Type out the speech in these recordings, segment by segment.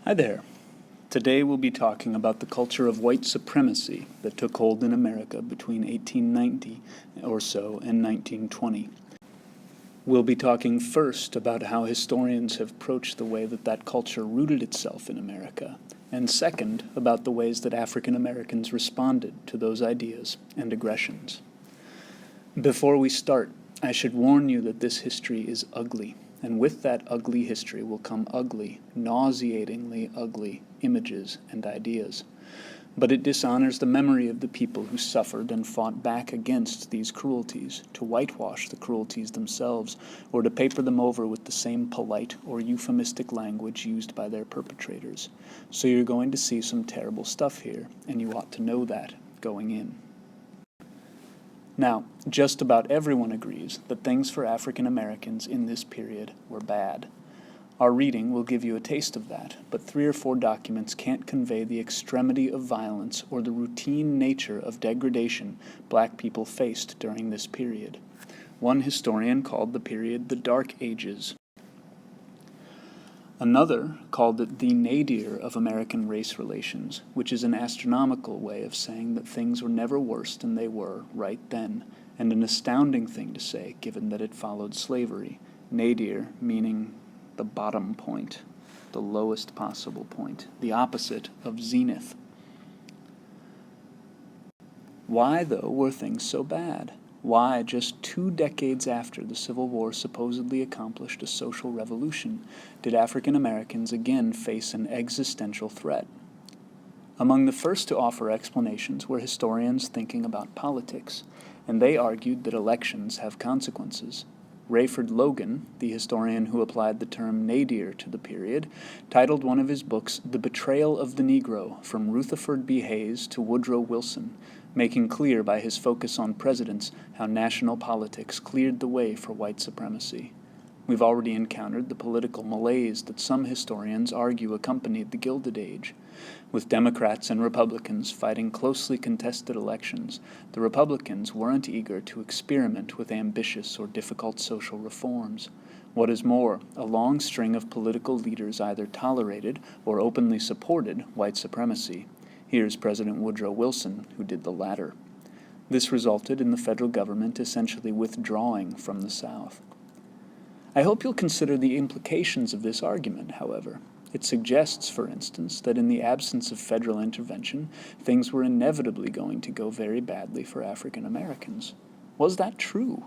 Hi there. Today we'll be talking about the culture of white supremacy that took hold in America between 1890 or so and 1920. We'll be talking first about how historians have approached the way that culture rooted itself in America, and second, about the ways that African Americans responded to those ideas and aggressions. Before we start, I should warn you that this history is ugly, and with that ugly history will come ugly, nauseatingly ugly images and ideas. But it dishonors the memory of the people who suffered and fought back against these cruelties, to whitewash the cruelties themselves, or to paper them over with the same polite or euphemistic language used by their perpetrators. So you're going to see some terrible stuff here, and you ought to know that going in. Now, just about everyone agrees that things for African Americans in this period were bad. Our reading will give you a taste of that, but 3 or 4 documents can't convey the extremity of violence or the routine nature of degradation black people faced during this period. One historian called the period the Dark Ages. Another called it the nadir of American race relations, which is an astronomical way of saying that things were never worse than they were right then, and an astounding thing to say given that it followed slavery, nadir meaning the bottom point, the lowest possible point, the opposite of zenith. Why, though, were things so bad? Why, just 2 decades after the Civil War supposedly accomplished a social revolution, did African Americans again face an existential threat? Among the first to offer explanations were historians thinking about politics, and they argued that elections have consequences. Rayford Logan, the historian who applied the term nadir to the period, titled one of his books The Betrayal of the Negro, From Rutherford B. Hayes to Woodrow Wilson, making clear by his focus on presidents how national politics cleared the way for white supremacy. We've already encountered the political malaise that some historians argue accompanied the Gilded Age. With Democrats and Republicans fighting closely contested elections, the Republicans weren't eager to experiment with ambitious or difficult social reforms. What is more, a long string of political leaders either tolerated or openly supported white supremacy. Here's President Woodrow Wilson, who did the latter. This resulted in the federal government essentially withdrawing from the South. I hope you'll consider the implications of this argument, however. It suggests, for instance, that in the absence of federal intervention, things were inevitably going to go very badly for African Americans. Was that true?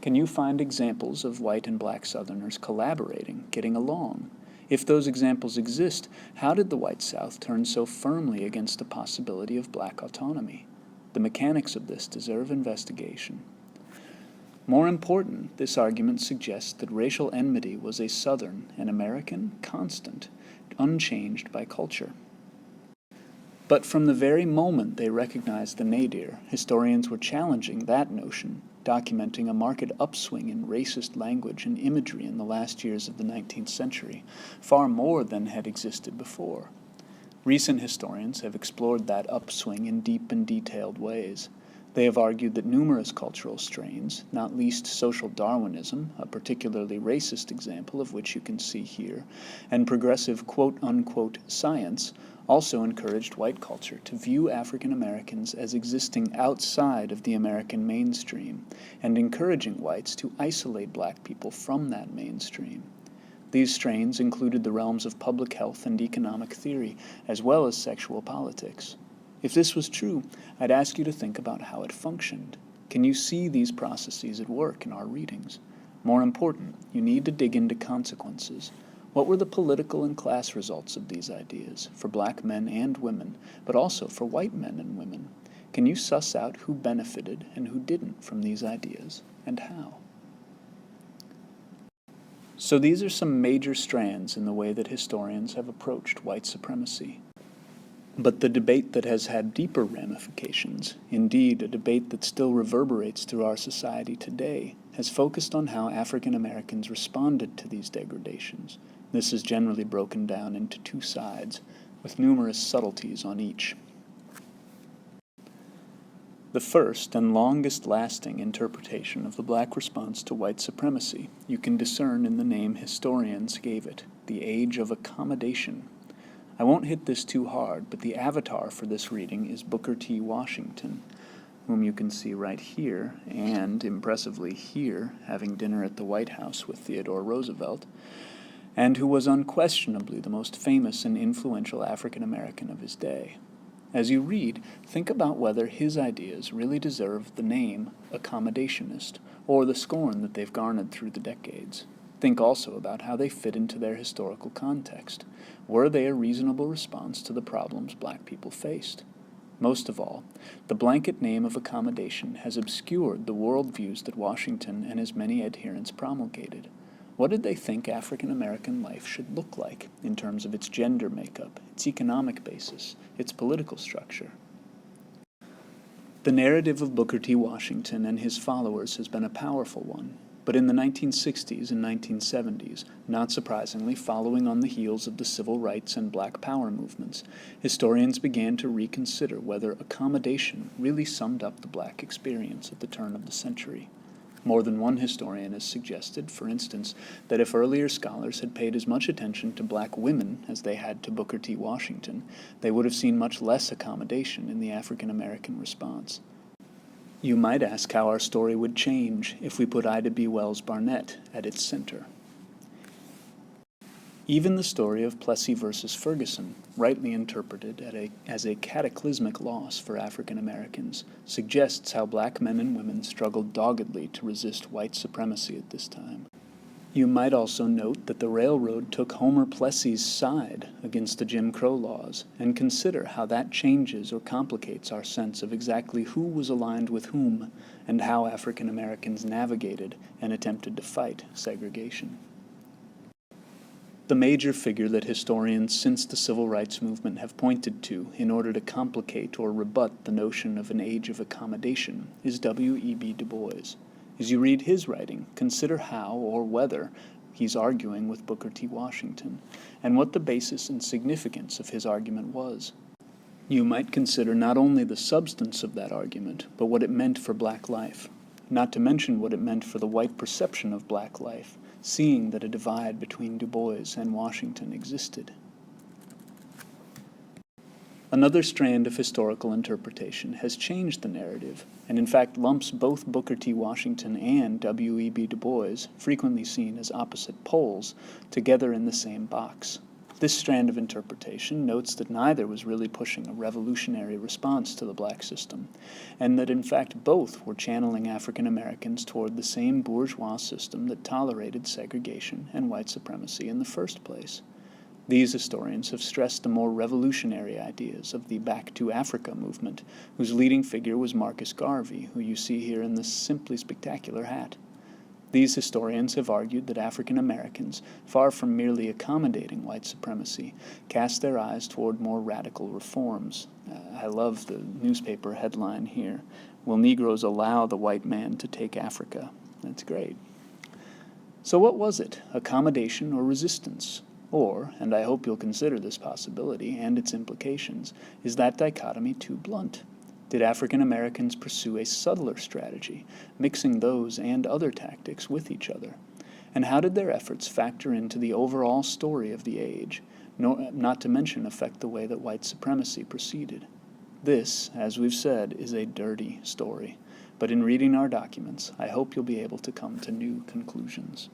Can you find examples of white and black Southerners collaborating, getting along? If those examples exist, how did the white South turn so firmly against the possibility of black autonomy? The mechanics of this deserve investigation. More important, this argument suggests that racial enmity was a Southern and American constant, unchanged by culture. But from the very moment they recognized the nadir, historians were challenging that notion, documenting a marked upswing in racist language and imagery in the last years of the 19th century, far more than had existed before. Recent historians have explored that upswing in deep and detailed ways. They have argued that numerous cultural strains, not least social Darwinism, a particularly racist example of which you can see here, and progressive quote-unquote science, also encouraged white culture to view African Americans as existing outside of the American mainstream, and encouraging whites to isolate black people from that mainstream. These strains included the realms of public health and economic theory, as well as sexual politics. If this was true, I'd ask you to think about how it functioned. Can you see these processes at work in our readings? More important, you need to dig into consequences. What were the political and class results of these ideas, for black men and women, but also for white men and women? Can you suss out who benefited and who didn't from these ideas, and how? So these are some major strands in the way that historians have approached white supremacy. But the debate that has had deeper ramifications, indeed a debate that still reverberates through our society today, has focused on how African Americans responded to these degradations. This is generally broken down into 2 sides, with numerous subtleties on each. The first and longest-lasting interpretation of the black response to white supremacy you can discern in the name historians gave it, the Age of Accommodation. I won't hit this too hard, but the avatar for this reading is Booker T. Washington, whom you can see right here, and, impressively here, having dinner at the White House with Theodore Roosevelt, and who was unquestionably the most famous and influential African American of his day. As you read, think about whether his ideas really deserve the name accommodationist, or the scorn that they've garnered through the decades. Think also about how they fit into their historical context. Were they a reasonable response to the problems black people faced? Most of all, the blanket name of accommodation has obscured the worldviews that Washington and his many adherents promulgated. What did they think African American life should look like in terms of its gender makeup, its economic basis, its political structure? The narrative of Booker T. Washington and his followers has been a powerful one, but in the 1960s and 1970s, not surprisingly following on the heels of the civil rights and black power movements, historians began to reconsider whether accommodation really summed up the black experience at the turn of the century. More than one historian has suggested, for instance, that if earlier scholars had paid as much attention to black women as they had to Booker T. Washington, they would have seen much less accommodation in the African American response. You might ask how our story would change if we put Ida B. Wells Barnett at its center. Even the story of Plessy versus Ferguson, rightly interpreted as a cataclysmic loss for African Americans, suggests how black men and women struggled doggedly to resist white supremacy at this time. You might also note that the railroad took Homer Plessy's side against the Jim Crow laws, and consider how that changes or complicates our sense of exactly who was aligned with whom, and how African Americans navigated and attempted to fight segregation. The major figure that historians since the Civil Rights Movement have pointed to in order to complicate or rebut the notion of an age of accommodation is W.E.B. Du Bois. As you read his writing, consider how or whether he's arguing with Booker T. Washington, and what the basis and significance of his argument was. You might consider not only the substance of that argument, but what it meant for black life, not to mention what it meant for the white perception of black life, seeing that a divide between Du Bois and Washington existed. Another strand of historical interpretation has changed the narrative, and in fact lumps both Booker T. Washington and W.E.B. Du Bois, frequently seen as opposite poles, together in the same box. This strand of interpretation notes that neither was really pushing a revolutionary response to the black system, and that in fact both were channeling African Americans toward the same bourgeois system that tolerated segregation and white supremacy in the first place. These historians have stressed the more revolutionary ideas of the Back to Africa movement, whose leading figure was Marcus Garvey, who you see here in this simply spectacular hat. These historians have argued that African Americans, far from merely accommodating white supremacy, cast their eyes toward more radical reforms. I love the newspaper headline here, "Will Negroes allow the white man to take Africa?" That's great. So what was it, accommodation or resistance? Or, and I hope you'll consider this possibility and its implications, is that dichotomy too blunt? Did African Americans pursue a subtler strategy, mixing those and other tactics with each other? And how did their efforts factor into the overall story of the age, not to mention affect the way that white supremacy proceeded? This, as we've said, is a dirty story, but in reading our documents, I hope you'll be able to come to new conclusions.